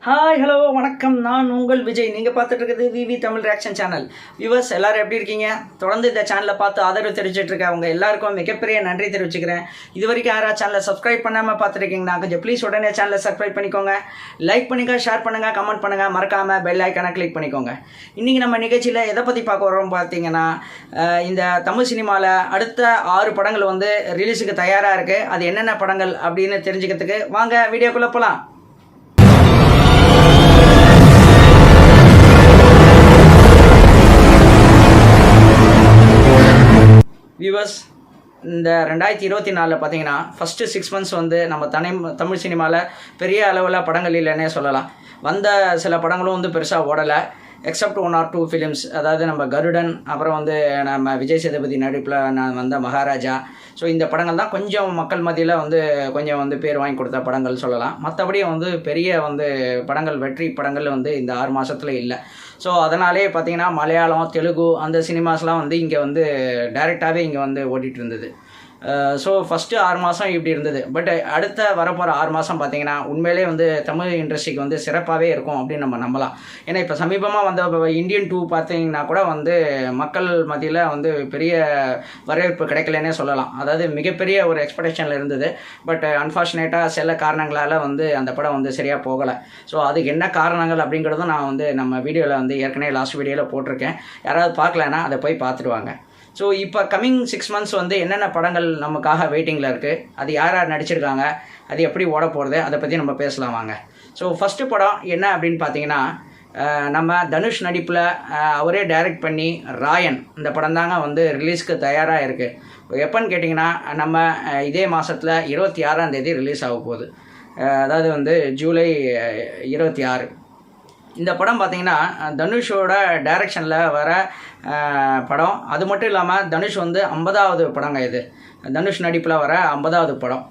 Hi hello வணக்கம். நான் உங்கள் விஜய். நீங்கள் பார்த்துட்டு இருக்கிறது விவி தமிழ் ரியாக்ஷன் சேனல். வியூவர்ஸ் எல்லோரும் எப்படி இருக்கீங்க? தொடர்ந்து இந்த சேனலை பார்த்து ஆதரவு தெரிவிச்சிட்டு இருக்கேன். அவங்க எல்லாருக்கும் மிகப்பெரிய நன்றி தெரிவிச்சுக்கிறேன். இது வரைக்கும் யாராவது சேனலை சப்ஸ்கிரைப் பண்ணாமல் பார்த்துருக்கீங்கன்னா கொஞ்சம் ப்ளீஸ் உடனே சேனலை சப்ஸ்கிரைப் பண்ணிக்கோங்க. லைக் பண்ணுங்கள், ஷேர் பண்ணுங்கள், கமெண்ட் பண்ணுங்கள், மறக்காமல் பெல் ஐக்கானை கிளிக் பண்ணிக்கோங்க. இன்றைக்கி நம்ம நிகழ்ச்சியில் எதை பற்றி பார்க்க வரோம் பார்த்தீங்கன்னா, இந்த தமிழ் சினிமாவில் அடுத்த 6 படங்கள் வந்து ரிலீஸுக்கு தயாராக இருக்குது. அது என்னென்ன படங்கள் அப்படின்னு தெரிஞ்சுக்கிறதுக்கு வாங்க வீடியோக்குள்ளே போகலாம். வியூவர்ஸ், இந்த 2024 பார்த்தீங்கன்னா ஃபஸ்ட்டு 6 months வந்து நம்ம தமிழ் சினிமாவில் பெரிய அளவில் படங்கள் இல்லைன்னே சொல்லலாம். வந்த சில படங்களும் வந்து பெருசாக ஓடலை, எக்ஸப்ட் 1 or 2 ஃபிலிம்ஸ். அதாவது நம்ம கருடன், அப்புறம் வந்து நம்ம விஜய் சேதுபதி நடிப்பில் நான் வந்த மகாராஜா. ஸோ இந்த படங்கள் தான் கொஞ்சம் மக்கள் மத்தியில் வந்து கொஞ்சம் வந்து பேர் வாங்கி கொடுத்த படங்கள் சொல்லலாம். மற்றபடி வந்து பெரிய வந்து படங்கள், வெற்றி படங்கள் வந்து இந்த 6 மாதத்தில் இல்லை. ஸோ அதனாலே பார்த்தீங்கன்னா மலையாளம், தெலுங்கு அந்த சினிமாஸ்லாம் வந்து இங்கே வந்து டைரெக்டாகவே இங்கே வந்து ஓடிட்டு இருந்தது. ஸோ ஃபஸ்ட்டு 6 மாதம் இப்படி இருந்தது. பட் அடுத்த வரப்போகிற 6 மாதம் பார்த்திங்கன்னா உண்மையிலே வந்து தமிழ் இண்டஸ்ட்ரிக்கு வந்து சிறப்பாகவே இருக்கும் அப்படின்னு நம்ம நம்பலாம். ஏன்னா இப்போ சமீபமாக வந்த இந்தியன் 2 பார்த்திங்கன்னா கூட வந்து மக்கள் மத்தியில் வந்து பெரிய வரவேற்பு கிடைக்கலன்னே சொல்லலாம். அதாவது மிகப்பெரிய ஒரு எக்ஸ்பெக்டேஷனில் இருந்தது. பட் அன்ஃபார்ச்சுனேட்டாக சில காரணங்களால் வந்து அந்த படம் வந்து சரியாக போகலை. ஸோ அதுக்கு என்ன காரணங்கள் அப்படிங்கிறதும் நான் வந்து நம்ம வீடியோவில் வந்து ஏற்கனவே லாஸ்ட் வீடியோவில் போட்டிருக்கேன். யாராவது பார்க்கலன்னா அதை போய் பார்த்துடுவாங்க. ஸோ இப்போ கம்மிங் 6 months வந்து என்னென்ன படங்கள் நமக்காக வெயிட்டிங்கில் இருக்குது, அது யார் யார் நடிச்சிருக்காங்க, அது எப்படி ஓட போகிறது, அதை பற்றி நம்ம பேசலாம் வாங்க. ஸோ ஃபஸ்ட்டு படம் என்ன அப்படின்னு பார்த்தீங்கன்னா, நம்ம தனுஷ் நடிப்பில் அவரே டைரக்ட் பண்ணி ராயன் இந்த படம் தாங்க வந்து ரிலீஸ்க்கு தயாராக இருக்குது. எப்போன்னு கேட்டிங்கன்னா, நம்ம இதே மாதத்தில் 26ஆம் தேதி ரிலீஸ் ஆக போகுது. அதாவது வந்து ஜூலை 26. இந்த படம் பார்த்திங்கன்னா தனுஷோட டைரக்ஷனில் வர படம். அது மட்டும் இல்லாமல் தனுஷ் வந்து 50வது படங்க. இது தனுஷ் நடிப்பில் வர 50வது படம்.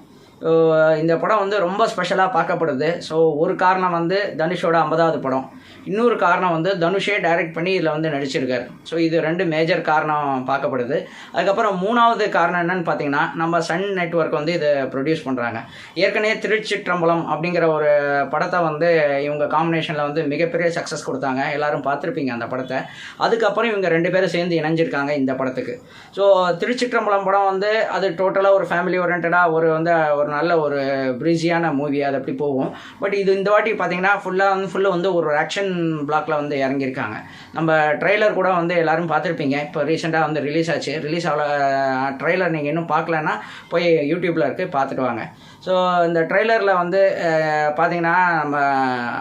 இந்த படம் வந்து ரொம்ப ஸ்பெஷலாக பார்க்கப்படுது. ஸோ ஒரு காரணம் வந்து தனுஷோட 50வது படம், இன்னொரு காரணம் வந்து தனுஷே டைரக்ட் பண்ணி இதில் வந்து நடிச்சிருக்காரு. ஸோ இது 2 மேஜர் காரணம் பார்க்கப்படுது. அதுக்கப்புறம் 3வது காரணம் என்னன்னு பார்த்தீங்கன்னா, நம்ம சன் நெட்வொர்க் வந்து இதை ப்ரொடியூஸ் பண்ணுறாங்க. ஏற்கனவே திருச்சிற்றம்பலம் அப்படிங்கிற ஒரு படத்தை வந்து இவங்க காம்பினேஷனில் வந்து மிகப்பெரிய சக்ஸஸ் கொடுத்தாங்க. எல்லோரும் பார்த்துருப்பீங்க அந்த படத்தை. அதுக்கப்புறம் இவங்க 2 பேரும் சேர்ந்து இணைஞ்சிருக்காங்க இந்த படத்துக்கு. ஸோ திருச்சிற்றம்பலம் படம் வந்து அது டோட்டலாக ஒரு ஃபேமிலி ஓரியன்டாக ஒரு நல்ல ஒரு ப்ரீஸியான மூவி, அது அப்படி போகும். பட் இது இந்த வாட்டி பார்த்தீங்கன்னா ஃபுல்லாக வந்து ஒரு ஆக்ஷன் பிளாக்ல வந்து இறங்கியிருக்காங்க. நம்ம ட்ரெய்லர் கூட வந்து எல்லோரும் பார்த்துருப்பீங்க. இப்போ ரீசெண்டாக வந்து ரிலீஸ் ஆச்சு. ரிலீஸ் ஆகல ட்ரெய்லர் நீங்கள் இன்னும் பார்க்கலன்னா போய் யூடியூப்பில் இருக்குது, பார்த்துட்டு வாங்க. ஸோ இந்த ட்ரெய்லரில் வந்து பார்த்திங்கன்னா நம்ம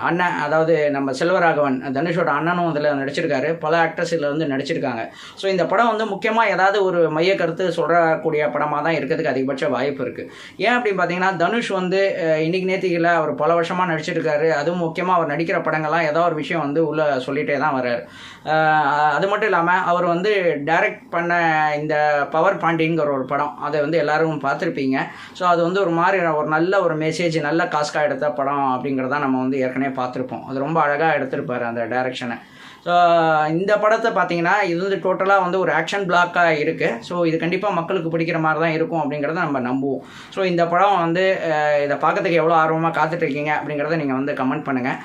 அண்ணன், அதாவது நம்ம செல்வராகவன், தனுஷோட அண்ணனும் இதில் நடிச்சிருக்காரு. பல ஆக்டர்ஸ் இதில் வந்து நடிச்சிருக்காங்க. ஸோ இந்த படம் வந்து முக்கியமாக ஏதாவது ஒரு மைய கருத்து சொல்லக்கூடிய படமாக தான் இருக்கிறதுக்கு அதிகபட்ச வாய்ப்பு இருக்குது. ஏன் அப்படின்னு பார்த்தீங்கன்னா, தனுஷ் வந்து இன்றைக்கி நேற்றுக்கில் அவர் பல வருஷமாக நடிச்சிருக்காரு. அதுவும் முக்கியமாக அவர் நடிக்கிற படங்கள்லாம் ஏதோ ஒரு விஷயம் வந்து உள்ளே சொல்லிகிட்டே தான் வர்றார். அது மட்டும் இல்லாமல் அவர் வந்து டைரக்ட் பண்ண இந்த பவர் பாண்டிங்கிற ஒரு படம், அதை வந்து எல்லோரும் பார்த்துருப்பீங்க. ஸோ அது வந்து ஒரு மாதிரி ஒரு நல்ல ஒரு மெசேஜ், நல்ல காஸ்காக எடுத்த படம் அப்படிங்கிறத நம்ம வந்து ஏற்கனவே பார்த்துருப்போம். அது ரொம்ப அழகாக எடுத்திருப்பார் அந்த டைரக்ஷனை. ஸோ இந்த படத்தை பார்த்தீங்கன்னா இது வந்து டோட்டலாக வந்து ஒரு ஆக்ஷன் பிளாக்காக இருக்குது. ஸோ இது கண்டிப்பாக மக்களுக்கு பிடிக்கிற மாதிரி தான் இருக்கும் அப்படிங்கிறத நம்ம நம்புவோம். ஸோ இந்த படம் வந்து இதை பார்க்கறதுக்கு எவ்வளோ ஆர்வமாக காத்துட்ருக்கீங்க அப்படிங்கிறத நீங்கள் வந்து கமெண்ட் பண்ணுங்கள்.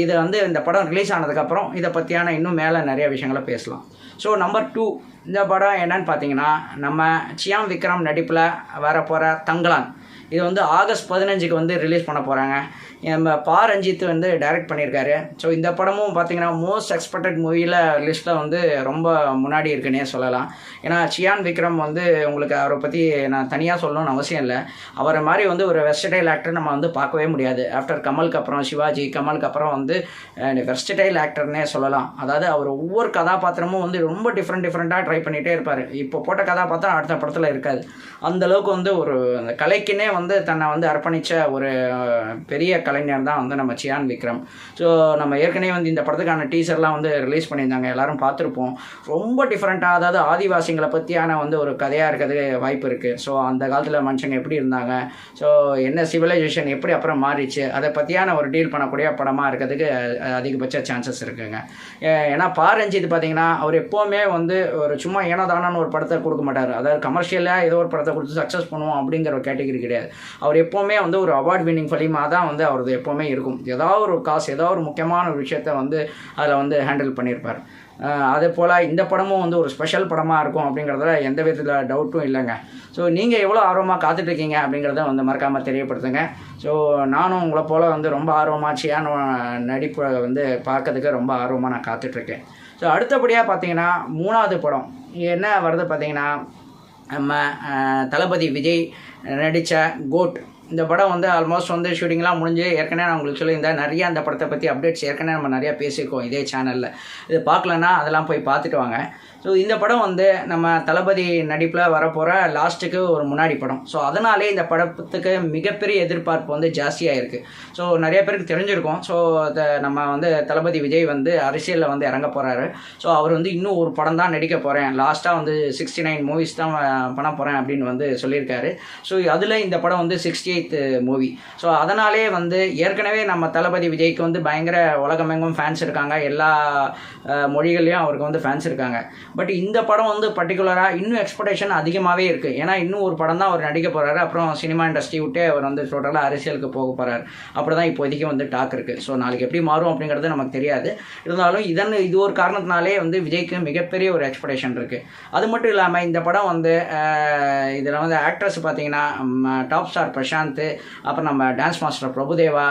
இது வந்து இந்த படம் ரிலீஸ் ஆனதுக்கப்புறம் இதை பற்றியான இன்னும் மேலே நிறைய விஷயங்களை பேசலாம். ஸோ நம்பர் 2, இந்த படம் என்னன்னு பார்த்தீங்கன்னா, நம்ம சியான் விக்ரம் நடிப்பில் வரப்போகிற தங்கலான். இது வந்து ஆகஸ்ட் 15 வந்து ரிலீஸ் பண்ண போகிறாங்க. நம்ம பா ரஞ்சித் வந்து டைரக்ட் பண்ணியிருக்காரு. ஸோ இந்த படமும் பார்த்திங்கன்னா மோஸ்ட் எக்ஸ்பெக்டட் மூவியில் லிஸ்ட்டில் வந்து ரொம்ப முன்னாடி இருக்குன்னே சொல்லலாம். ஏன்னா சியான் விக்ரம் வந்து உங்களுக்கு அவரை பற்றி நான் தனியாக சொல்லணும்னு அவசியம் இல்லை. அவரை மாதிரி வந்து ஒரு வெர்சடைல் ஆக்டர் நம்ம வந்து பார்க்கவே முடியாது. ஆஃப்டர் கமலுக்கு அப்புறம் சிவாஜி, கமலுக்கு அப்புறம் வந்து வெர்சடைல் ஆக்டர்னே சொல்லலாம். அதாவது அவர் ஒவ்வொரு கதாபாத்திரமும் வந்து ரொம்ப டிஃப்ரெண்ட்டாக ட்ரை பண்ணிகிட்டே இருப்பார். இப்போ போட்ட கதாபாத்திரம் அடுத்த படத்தில் இருக்காது. அந்தளவுக்கு வந்து ஒரு கலைக்குன்னே வந்து தன்னை வந்து அர்ப்பணித்த ஒரு பெரிய கலைஞர் தான் வந்து நம்ம சியான் விக்ரம். ஸோ நம்ம ஏற்கனவே வந்து இந்த படத்துக்கான டீசர்லாம் வந்து ரிலீஸ் பண்ணியிருந்தாங்க, எல்லோரும் பார்த்துருப்போம். ரொம்ப டிஃப்ரெண்ட்டாக, அதாவது ஆதிவாசிகளை பற்றியான வந்து ஒரு கதையாக இருக்கிறது வாய்ப்பு இருக்குது. ஸோ அந்த காலத்தில் மனுஷங்க எப்படி இருந்தாங்க, ஸோ என்ன சிவிலைசேஷன் எப்படி அப்புறம் மாறிச்சு, அதை பற்றியான ஒரு டீல் பண்ணக்கூடிய படமாக இருக்கிறதுக்கு அதிகபட்ச சான்சஸ் இருக்குங்க. ஏன்னா பா ரஞ்சித் பார்த்தீங்கன்னா அவர் எப்போவுமே வந்து ஒரு சும்மா ஏனோ தானோன்னு ஒரு படத்தை கொடுக்க மாட்டார். அதாவது கமர்ஷியலாக ஏதோ ஒரு படத்தை கொடுத்து சக்ஸஸ் பண்ணுவோம் அப்படிங்கிற ஒரு கேட்டகரி கிடையாது. அவர் எப்போவுமே வந்து ஒரு அவார்ட் வின்னிங் ஃபிலிமாக தான் வந்து அவரது எப்போவுமே இருக்கும். ஏதாவது ஒரு காசு ஏதாவது ஒரு முக்கியமான ஒரு விஷயத்தை வந்து அதில் வந்து ஹேண்டில் பண்ணியிருப்பார். அதே போல் இந்த படமும் வந்து ஒரு ஸ்பெஷல் படமாக இருக்கும் அப்படிங்கிறதுல எந்த விதத்தில் டவுட்டும் இல்லைங்க. ஸோ நீங்கள் எவ்வளோ ஆர்வமாக காத்துட்ருக்கீங்க அப்படிங்கிறத வந்து மறக்காமல் தெரியப்படுத்துங்க. ஸோ நானும் உங்களை போல் வந்து ரொம்ப ஆர்வமாச்சியான நடிப்பை வந்து பார்க்கறதுக்கு ரொம்ப ஆர்வமாக நான் காத்துட்ருக்கேன். ஸோ அடுத்தபடியாக பார்த்தீங்கன்னா 3வது படம் என்ன வருது பார்த்தீங்கன்னா, நம்ம தளபதி விஜய் நடித்த கோட். இந்த படம் வந்து ஆல்மோஸ்ட் வந்து ஷூட்டிங்லாம் முடிஞ்சு ஏற்கனவே நான் உங்களுக்கு சொல்லியிருந்தேன். நிறையா அந்த படத்தை பற்றி அப்டேட்ஸ் ஏற்கனவே நம்ம நிறையா பேசியிருக்கோம் இதே சேனலில். இது பார்க்கலன்னா அதெல்லாம் போய் பார்த்துட்டு வாங்க. ஸோ இந்த படம் வந்து நம்ம தளபதி நடிப்பில் வரப்போகிற லாஸ்ட்டுக்கு ஒரு முன்னாடி படம். ஸோ அதனாலே இந்த படத்துக்கு மிகப்பெரிய எதிர்பார்ப்பு வந்து ஜாஸ்தியாக இருக்குது. ஸோ நிறைய பேருக்கு தெரிஞ்சிருக்கும். ஸோ நம்ம வந்து தளபதி விஜய் வந்து அரசியலில் வந்து இறங்க போகிறாரு. ஸோ அவர் வந்து இன்னும் ஒரு படம் தான் நடிக்க போகிறேன், லாஸ்ட்டாக வந்து 69 மூவிஸ் தான் பண்ண போகிறேன் அப்படின்னு வந்து சொல்லியிருக்காரு. ஸோ அதில் இந்த படம் வந்து 68th மூவி. ஸோ அதனாலே வந்து ஏற்கனவே நம்ம தளபதி விஜய்க்கு வந்து பயங்கர உலகமெங்கும் ஃபேன்ஸ் இருக்காங்க, எல்லா மொழிகள்லையும் அவருக்கு வந்து ஃபேன்ஸ் இருக்காங்க. பட் இந்த படம் வந்து பர்டிகுலராக இன்னும் எக்ஸ்பெக்டேஷன் அதிகமாகவே இருக்குது. ஏன்னா இன்னும் ஒரு படம் தான் அவர் நடிக்க போகிறாரு, அப்புறம் சினிமா இண்டஸ்ட்ரி விட்டே அவர் வந்து டோட்டலாக அரசியலுக்கு போக போகிறார். அப்படி தான் இப்போதைக்கு வந்து டாக் இருக்குது. ஸோ நாளைக்கு எப்படி மாறும் அப்படிங்கிறது நமக்கு தெரியாது. இருந்தாலும் இது ஒரு காரணத்தினாலே வந்து விஜய்க்கு மிகப்பெரிய ஒரு எக்ஸ்பெக்டேஷன் இருக்குது. அது மட்டும் இல்லாமல் இந்த படம் வந்து இதில் வந்து ஆக்ட்ரஸ் பார்த்தீங்கன்னா டாப் ஸ்டார் பிரசாந்த், அப்புறம் நம்ம டான்ஸ் மாஸ்டர் பிரபுதேவா,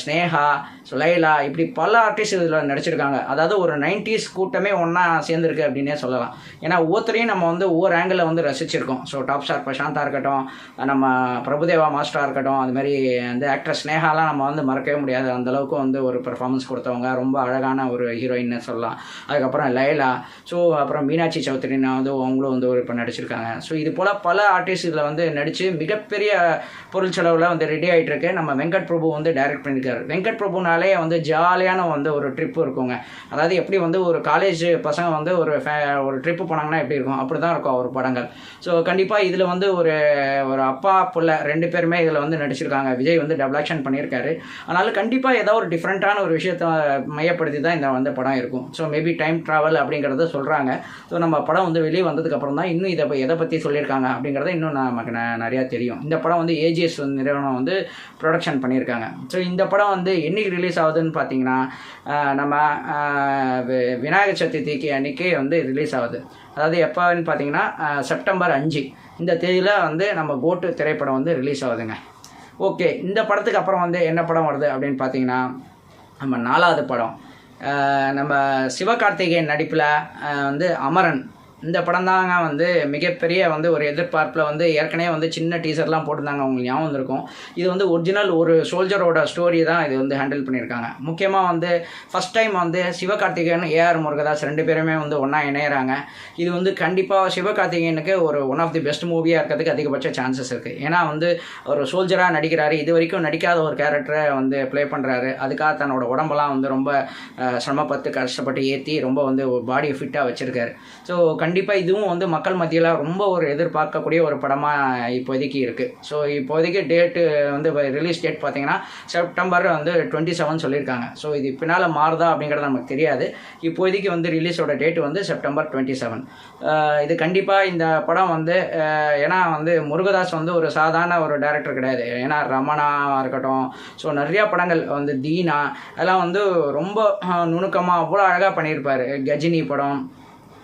ஸ்னேகா, சுலைலா, இப்படி பல ஆர்டிஸ்ட் இதில் நடிச்சிருக்காங்க. அதாவது ஒரு 90s கூட்டமே ஒன்றா சேர்ந்துருக்கு அப்படின்னே சொல்லலாம். ஏன்னா ஒவ்வொருத்தரையும் நம்ம வந்து ஒவ்வொரு ஆங்கிளில் வந்து ரசிச்சிருக்கோம். ஸோ டாப் ஸ்டார் பிரசாந்தாக இருக்கட்டும், நம்ம பிரபுதேவா மாஸ்டராக இருக்கட்டும், அதுமாதிரி அந்த ஆக்ட்ரஸ் ஸ்னேகாலாம் நம்ம வந்து மறக்கவே முடியாது. அந்தளவுக்கு வந்து ஒரு பெர்ஃபார்மன்ஸ் கொடுத்தவங்க, ரொம்ப அழகான ஒரு ஹீரோயின்னு சொல்லலாம். அதுக்கப்புறம் லைலா, ஸோ அப்புறம் மீனாட்சி சௌத்ரினா வந்து அவங்களும் வந்து ஒரு இப்போ நடிச்சிருக்காங்க. ஸோ இது போல் பல ஆர்டிஸ்ட் இதில் வந்து நடித்து மிகப்பெரிய பொருள் செலவில் வந்து ரெடி ஆகிட்டு இருக்கு. நம்ம வெங்கட் பிரபு வந்து டைரக்ட் பண்ணியிருக்காரு. வெங்கட் பிரபுனாலே வந்து ஜாலியான வந்து ஒரு ட்ரிப் இருக்குங்க. அதாவது எப்படி வந்து ஒரு காலேஜ் பசங்க வந்து ஒரு ட்ரிப்பு போனாங்கன்னா எப்படி இருக்கும், அப்படி தான் இருக்கும் அவர் படங்கள். ஸோ கண்டிப்பாக இதில் வந்து ஒரு அப்பா புள்ள 2 பேருமே இதில் வந்து நடிச்சிருக்காங்க. விஜய் வந்து டபுள் ஆக்ஷன் பண்ணியிருக்காரு. அதனால் கண்டிப்பாக ஏதாவது ஒரு டிஃப்ரெண்ட்டான ஒரு விஷயத்தை மையப்படுத்தி தான் இந்த வந்து படம் இருக்கும். ஸோ மேபி டைம் ட்ராவல் அப்படிங்கிறத சொல்கிறாங்க. ஸோ நம்ம படம் வந்து வெளியே வந்ததுக்கப்புறம் தான் இன்னும் எதை பற்றி சொல்லியிருக்காங்க அப்படிங்கிறத இன்னும் நமக்கு நிறையா தெரியும். இந்த படம் வந்து ஏஜிஎஸ் நிறுவனம் வந்து ப்ரொடக்ஷன் பண்ணியிருக்காங்க. ஸோ இந்த படம் வந்து என்னைக்கு ரிலீஸ் ஆகுதுன்னு பார்த்தீங்கன்னா, நம்ம விநாயகர் சதுர்த்திக்கு அன்றைக்கி வந்து ரிலீஸ் ஆகுது. அதாவது எப்போன்னு பார்த்தீங்கன்னா செப்டம்பர் 5 இந்த தேதியில் வந்து நம்ம கோட்டு திரைப்படம் வந்து ரிலீஸ் ஆகுதுங்க. ஓகே, இந்த படத்துக்கு அப்புறம் வந்து என்ன படம் வருது அப்படின்னு பார்த்தீங்கன்னா, நம்ம 4வது படம் நம்ம சிவகார்த்திகேயன் நடிப்பில் வந்து அமரன். இந்த படம் தாங்க வந்து மிகப்பெரிய வந்து ஒரு எதிர்பார்ப்பில் வந்து ஏற்கனவே வந்து சின்ன டீசர்லாம் போட்டிருந்தாங்க, உங்களுக்கு ஞாபகம் இருக்கும். இது வந்து ஒரிஜினல் ஒரு சோல்ஜரோட ஸ்டோரி தான் இது வந்து ஹேண்டில் பண்ணியிருக்காங்க. முக்கியமாக வந்து ஃபஸ்ட் டைம் வந்து சிவகார்த்திகேயன் ஏஆர் முருகதாஸ் 2 பேருமே வந்து ஒன்றா இணையிறாங்க. இது வந்து கண்டிப்பாக சிவகார்த்திகேயனுக்கு ஒரு ஒன் ஆஃப் தி பெஸ்ட் மூவியாக இருக்கிறதுக்கு அதிகபட்ச சான்சஸ் இருக்குது. ஏன்னா வந்து ஒரு சோல்ஜராக நடிக்கிறாரு, இது வரைக்கும் நடிக்காத ஒரு கேரக்டரை வந்து ப்ளே பண்ணுறாரு. அதுக்காக தன்னோட உடம்பெல்லாம் வந்து ரொம்ப சிரமப்பட்டு கஷ்டப்பட்டு ஏற்றி ரொம்ப வந்து பாடியை ஃபிட்டாக வச்சுருக்காரு. ஸோ கண்டிப்பாக இதுவும் வந்து மக்கள் மத்தியில் ரொம்ப ஒரு எதிர்பார்க்கக்கூடிய ஒரு படமாக இப்போதைக்கு இருக்குது. ஸோ இப்போதைக்கு டேட்டு வந்து ரிலீஸ் டேட் பார்த்தீங்கன்னா செப்டம்பர் வந்து 27 சொல்லியிருக்காங்க. ஸோ இது பின்னால் மாறுதா அப்படிங்கிறது நமக்கு தெரியாது. இப்போதைக்கு வந்து ரிலீஸோட டேட்டு வந்து செப்டம்பர் 27. இது கண்டிப்பாக இந்த படம் வந்து ஏன்னா வந்து முருகதாஸ் வந்து ஒரு சாதாரண ஒரு டைரக்டர் கிடையாது. ஏன்னா ரமணாவாக இருக்கட்டும், ஸோ நிறையா படங்கள் வந்து தீனா அதெல்லாம் வந்து ரொம்ப நுணுக்கமாக அவ்வளோ அழகாக பண்ணியிருப்பார். கஜினி படம்,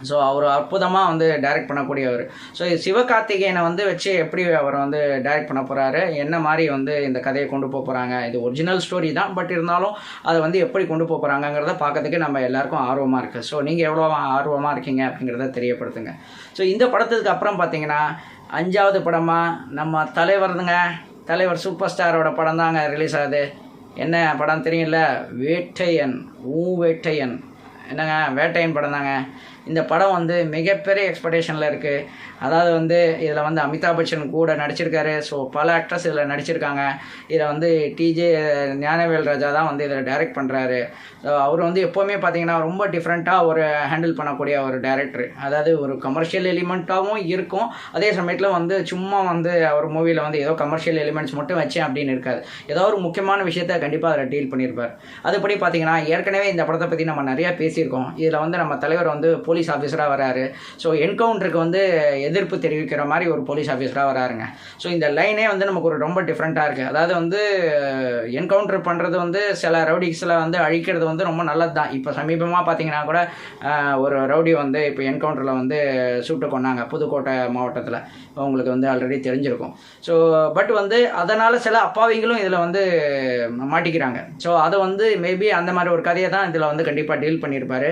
ஸோ அவர் அற்புதமாக வந்து டைரக்ட் பண்ணக்கூடியவர். ஸோ சிவகார்த்திகேயனை வந்து வச்சு எப்படி அவர் வந்து டைரக்ட் பண்ண போகிறாரு, என்ன மாதிரி வந்து இந்த கதையை கொண்டு போக போகிறாங்க. இது ஒரிஜினல் ஸ்டோரி தான், பட் இருந்தாலும் அதை வந்து எப்படி கொண்டு போக போகிறாங்கிறத பார்க்கறதுக்கு நம்ம எல்லாருக்கும் ஆர்வமாக இருக்குது. ஸோ நீங்கள் எவ்வளோ ஆர்வமாக இருக்கீங்க அப்படிங்கிறத தெரியப்படுத்துங்க. ஸோ இந்த படத்துக்கு அப்புறம் பார்த்தீங்கன்னா 5வது படமாக நம்ம தலைவர் சூப்பர் ஸ்டாரோட படம் தாங்க ரிலீஸ் ஆகுது. என்ன படம் தெரியும்ல, வேட்டையன். என்னங்க, வேட்டையன் படம் தாங்க. இந்த படம் வந்து மிகப்பெரிய எக்ஸ்பெக்டேஷனில் இருக்குது. அதாவது வந்து இதில் வந்து அமிதாப் பச்சன் கூட நடிச்சிருக்காரு. ஸோ பல ஆக்ட்ரஸ் இதில் நடிச்சிருக்காங்க. இதில் வந்து டிஜே ஞானவேல் ராஜா தான் வந்து இதில் டைரக்ட் பண்ணுறாரு. ஸோ அவர் வந்து எப்போவுமே பார்த்தீங்கன்னா ரொம்ப டிஃப்ரெண்ட்டாக ஒரு ஹேண்டில் பண்ணக்கூடிய ஒரு டைரக்டர். அதாவது ஒரு கமர்ஷியல் எலிமெண்ட்டாகவும் இருக்கும், அதே சமயத்தில் வந்து சும்மா வந்து அவர் மூவியில் வந்து ஏதோ கமர்ஷியல் எலிமெண்ட்ஸ் மட்டும் வச்சேன் அப்படின்னு இருக்காது. ஏதோ ஒரு முக்கியமான விஷயத்தை கண்டிப்பாக அதில் டீல் பண்ணியிருப்பார். அதுபடி பார்த்தீங்கன்னா ஏற்கனவே இந்த படத்தை பற்றி நம்ம நிறையா பேசியிருக்கோம். இதில் வந்து நம்ம தலைவர் வந்து போலீஸ் ஆஃபீஸராக வராரு. ஸோ என்கவுண்டருக்கு வந்து எதிர்ப்பு தெரிவிக்கிற மாதிரி ஒரு போலீஸ் ஆஃபீஸராக வராருங்க. ஸோ இந்த லைனே வந்து நமக்கு ஒரு ரொம்ப டிஃப்ரெண்ட்டாக இருக்குது. அதாவது வந்து என்கவுண்டர் பண்ணுறது வந்து சில ரவுடிஸில் வந்து அழிக்கிறது வந்து ரொம்ப நல்லது தான். இப்போ சமீபமாக பார்த்தீங்கன்னா கூட ஒரு ரவுடி வந்து இப்போ என்கவுண்டரில் வந்து சுட்டு கொண்டாங்க புதுக்கோட்டை மாவட்டத்தில். உங்களுக்கு வந்து ஆல்ரெடி தெரிஞ்சிருக்கும். ஸோ பட் வந்து அதனால் சில அப்பாவிங்களும் இதில் வந்து மாட்டிக்கிறாங்க. ஸோ அதை வந்து மேபி அந்த மாதிரி ஒரு கதையை தான் இதில் வந்து கண்டிப்பாக டீல் பண்ணியிருப்பார்.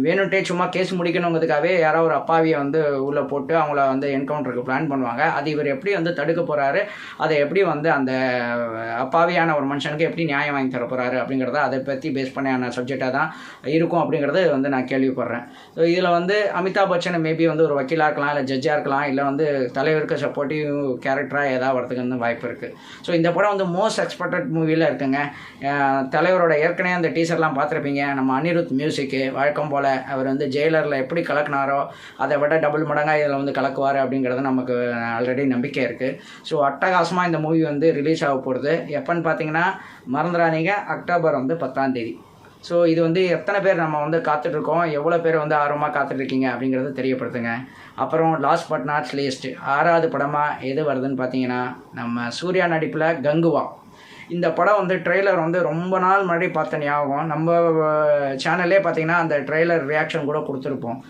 வேணுன்ட்டே சும்மா கேஸ் முடிக்கணுங்கிறதுக்காகவே யாரோ ஒரு அப்பாவியை வந்து உள்ளே போட்டு அவங்கள வந்து என்கவுண்டருக்கு பிளான் பண்ணுவாங்க. அது இவர் எப்படி வந்து தடுக்க போகிறாரு, அதை எப்படி வந்து அந்த அப்பாவியான ஒரு மனுஷனுக்கு எப்படி நியாயம் வாங்கி தர போகிறாரு அப்படிங்கிறத அதை பற்றி பேஸ் பண்ணியான சப்ஜெக்டாக தான் இருக்கும் அப்படிங்கிறது வந்து நான் கேள்விப்படுறேன். ஸோ இதில் வந்து அமிதாப் பச்சன் மேபி வந்து ஒரு வக்கீலாக இருக்கலாம், இல்லை ஜட்ஜாக இருக்கலாம், இல்லை வந்து தலைவருக்கு சப்போர்ட்டிவ் கேரக்டராக ஏதாவது வரதுக்கு வந்து வாய்ப்பு இருக்குது. ஸோ இந்த படம் வந்து மோஸ்ட் எக்ஸ்பெக்டட் மூவியில் இருக்குங்க. தலைவரோட ஏற்கனவே அந்த டீசர்லாம் பார்த்துருப்பீங்க. நம்ம அனிருத் மியூசிக்கு வழக்கம் போல் அவர் வந்து ஜெயிலரில் எப்படி கலக்கினாரோ அதை விட டபுள் மடங்காக இதில் வந்து கலக்குவார் அப்படிங்கிறது நமக்கு ஆல்ரெடி நம்பிக்கை இருக்குது. ஸோ அட்டகாசமாக இந்த மூவி வந்து ரிலீஸ் ஆக போகிறது. எப்போன்னு பார்த்தீங்கன்னா மறந்துடாதீங்க, அக்டோபர் வந்து 10ஆம் தேதி. ஸோ இது வந்து எத்தனை பேர் நம்ம வந்து காத்துட்ருக்கோம், எவ்வளோ பேர் வந்து ஆர்வமாக காத்துட்ருக்கீங்க அப்படிங்கிறத தெரியப்படுத்துங்க. அப்புறம் லாஸ்ட் பட் நாட் லீஸ்ட் 6வது படமாக எது வருதுன்னு பார்த்தீங்கன்னா நம்ம சூர்யா நடிப்பில் கங்குவா. இந்த படம் வந்து ட்ரெய்லர் வந்து ரொம்ப நாள் முன்னாடி பார்த்த ஞாபகம். நம்ம சேனல்லே பார்த்தீங்கன்னா அந்த ட்ரெய்லர் ரியாக்ஷன் கூட கொடுத்துருப்போம்.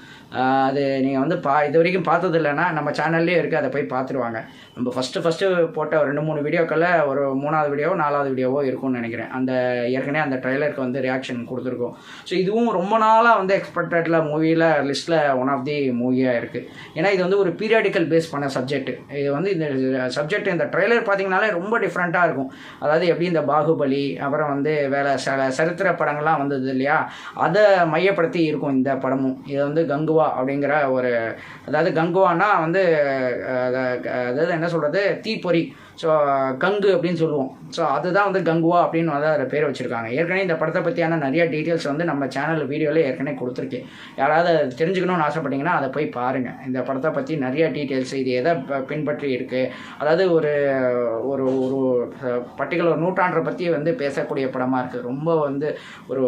அது நீங்கள் வந்து இது வரைக்கும் பார்த்தது இல்லைன்னா நம்ம சேனல்லே இருக்குது, அதை போய் பார்த்துருவாங்க. நம்ம ஃபஸ்ட்டு போட்ட ஒரு 2-3 வீடியோக்களில் ஒரு 3வது வீடியோவோ 4வது வீடியோவோ இருக்கும்னு நினைக்கிறேன். அந்த ஏற்கனவே அந்த ட்ரெய்லருக்கு வந்து ரியாக்ஷன் கொடுத்துருக்கோம். ஸோ இதுவும் ரொம்ப நாளாக வந்து எக்ஸ்பெக்டடில் மூவியில் லிஸ்ட்டில் ஒன் ஆஃப் தி மூவியாக இருக்குது. ஏன்னா இது வந்து ஒரு பீரியாடிக்கல் பேஸ் பண்ண சப்ஜெக்ட். இது வந்து இந்த சப்ஜெக்ட் இந்த ட்ரெய்லர் பார்த்தீங்கனாலே ரொம்ப டிஃப்ரெண்ட்டாக இருக்கும். அதாவது எப்படி இந்த பாகுபலி அப்புறம் வந்து வேறு சரித்திர படங்கள்லாம் வந்தது இல்லையா, அதை மையப்படுத்தி இருக்கும் இந்த படமும். இது வந்து கங்குவா அப்படிங்கிற ஒரு, அதாவது கங்குவானா வந்து அதாவது என்ன சொல்கிறது, தீப்பொறி. ஸோ கங்கு அப்படின்னு சொல்லுவோம். ஸோ அதுதான் வந்து கங்குவா அப்படின்னு வந்து அதில் பேர் வச்சுருக்காங்க. ஏற்கனவே இந்த படத்தை பற்றியான நிறைய டீட்டெயில்ஸ் வந்து நம்ம சேனல் வீடியோவில் ஏற்கனவே கொடுத்துருக்கேன். யாராவது தெரிஞ்சுக்கணும்னு ஆசைப்பட்டீங்கன்னா அதை போய் பாருங்கள். இந்த படத்தை பற்றி நிறைய டீட்டெயில்ஸ், இது எதை பின்பற்றி இருக்குது, அதாவது ஒரு ஒரு ஒரு பர்டிகுலர் நூற்றாண்டை பற்றி வந்து பேசக்கூடிய படமாக இருக்குது. ரொம்ப வந்து ஒரு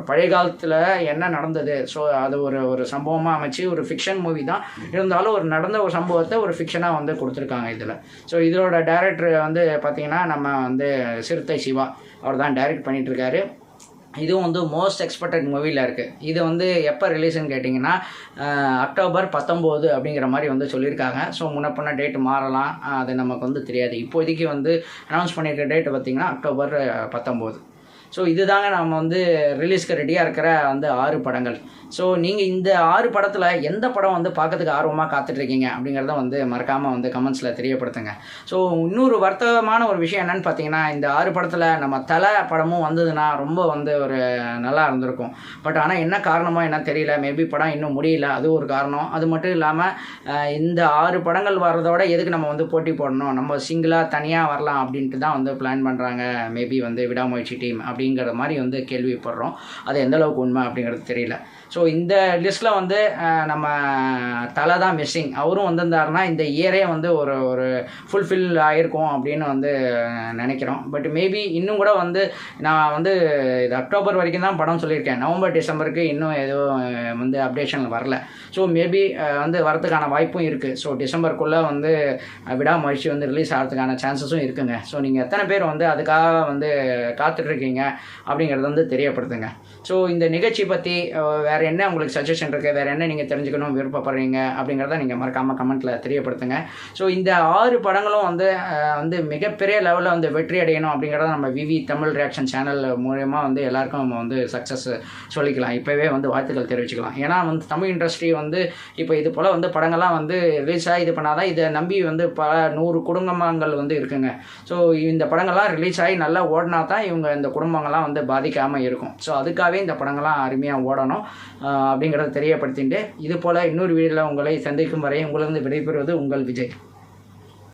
பழைய காலத்தில் என்ன நடந்தது, ஸோ அது ஒரு ஒரு சம்பவமாக அமைச்சு ஒரு ஃபிக்ஷன் மூவி தான் இருந்தாலும் ஒரு நடந்த ஒரு சம்பவத்தை ஒரு ஃபிக்ஷனாக வந்து கொடுத்துருக்காங்க இதில். ஸோ இதோட டைரக்டர் வந்து பார்த்திங்கன்னா நம்ம வந்து சிறுத்தை சிவா அவர் தான் டைரக்ட் பண்ணிகிட்ருக்காரு. இதுவும் வந்து மோஸ்ட் எக்ஸ்பெக்டட் மூவியில் இருக்குது. இது வந்து எப்போ ரிலீஸ்ன்னு கேட்டிங்கன்னா அக்டோபர் 19 அப்படிங்கிற மாதிரி வந்து சொல்லியிருக்காங்க. ஸோ முன்னப்பின்ன டேட்டு மாறலாம், அது நமக்கு வந்து தெரியாது. இப்போதைக்கு வந்து அனௌன்ஸ் பண்ணியிருக்க டேட்டு பார்த்திங்கன்னா அக்டோபர் 19. ஸோ இதுதாங்க நம்ம வந்து ரிலீஸ்க்கு ரெடியாக இருக்கிற வந்து 6 படங்கள். ஸோ நீங்கள் இந்த 6 படத்தில் எந்த படம் வந்து பார்க்கறதுக்கு ஆர்வமாக காத்துட்ருக்கீங்க அப்படிங்கிறத வந்து மறக்காமல் வந்து கமெண்ட்ஸில் தெரியப்படுத்துங்க. ஸோ இன்னொரு வருத்தமான ஒரு விஷயம் என்னென்னு பார்த்தீங்கன்னா, இந்த 6 படத்தில் நம்ம தலை படமும் வந்ததுன்னா ரொம்ப வந்து ஒரு நல்லா இருந்திருக்கும். பட் ஆனால் என்ன காரணமோ என்ன தெரியல, மேபி படம் இன்னும் முடியல, அது ஒரு காரணம். அது மட்டும் இல்லாமல் இந்த 6 படங்கள் வர்றதோட எதுக்கு நம்ம வந்து போட்டி போடணும், நம்ம சிங்கிளாக தனியாக வரலாம் அப்படின்ட்டு தான் வந்து பிளான் பண்ணுறாங்க மேபி வந்து விடாமுயற்சி டீம் அப்படிங்கிற மாதிரி வந்து கேள்விப்படுறோம். அது எந்தளவுக்கு உண்மை அப்படிங்கிறது தெரியல. ஸோ இந்த லிஸ்ட்டில் வந்து நம்ம தலை தான் மிஸ்ஸிங். அவரும் வந்திருந்தாருன்னா இந்த இயரே வந்து ஒரு ஒரு ஃபுல்ஃபில் ஆகிருக்கும் அப்படின்னு வந்து நினைக்கிறோம். பட் மேபி இன்னும் கூட வந்து நான் வந்து இது அக்டோபர் வரைக்கும் தான் படம் சொல்லியிருக்கேன். நவம்பர் டிசம்பருக்கு இன்னும் எதுவும் வந்து அப்டேஷன் வரல. ஸோ மேபி வந்து வரதுக்கான வாய்ப்பும் இருக்குது. ஸோ டிசம்பருக்குள்ளே வந்து விடாமுயற்சி வந்து ரிலீஸ் ஆகிறதுக்கான சான்சஸும் இருக்குங்க. ஸோ நீங்கள் எத்தனை பேர் வந்து அதுக்காக வந்து காத்துட்ருக்கீங்க அப்படிங்கிறத வந்து தெரியப்படுத்துங்க. ஸோ இந்த நிகழ்ச்சி பற்றி வேறு என்ன உங்களுக்கு சஜஷன் இருக்குது, வேறு என்ன நீங்கள் தெரிஞ்சுக்கணும் விருப்பப்படுறீங்க அப்படிங்கிறத நீங்கள் மறக்காமல் கமெண்ட்டில் தெரியப்படுத்துங்க. ஸோ இந்த 6 படங்களும் வந்து வந்து மிகப்பெரிய லெவலில் வந்து வெற்றி அடையணும் அப்படிங்கிறத நம்ம விவி தமிழ் ரியாக்ஷன் சேனல் மூலமாக வந்து எல்லாருக்கும் நம்ம வந்து சக்ஸஸ் சொல்லிக்கலாம். இப்போவே வந்து வாழ்த்துக்கள் தெரிவிச்சுக்கலாம். ஏன்னா வந்து தமிழ் இண்டஸ்ட்ரி வந்து இப்போ இது போல் வந்து படங்கள்லாம் வந்து ரிலீஸ் ஆகி இது பண்ணாதான் இதை நம்பி வந்து பல 100 குடும்பங்கள் வந்து இருக்குங்க. ஸோ இந்த படங்கள்லாம் ரிலீஸ் ஆகி நல்லா ஓடினா தான் இவங்க இந்த குடும்பங்கள்லாம் வந்து பாதிக்காமல் இருக்கும். ஸோ அதுக்காகவே இந்த படங்கள்லாம் அருமையாக ஓடணும் அப்படிங்கிறத தெரியப்படுத்திட்டு இது போல் இன்னொரு வீடியோவில் உங்களை சந்திக்கும் வரை உங்களிருந்து விடைபெறுவது உங்கள் விஜய்.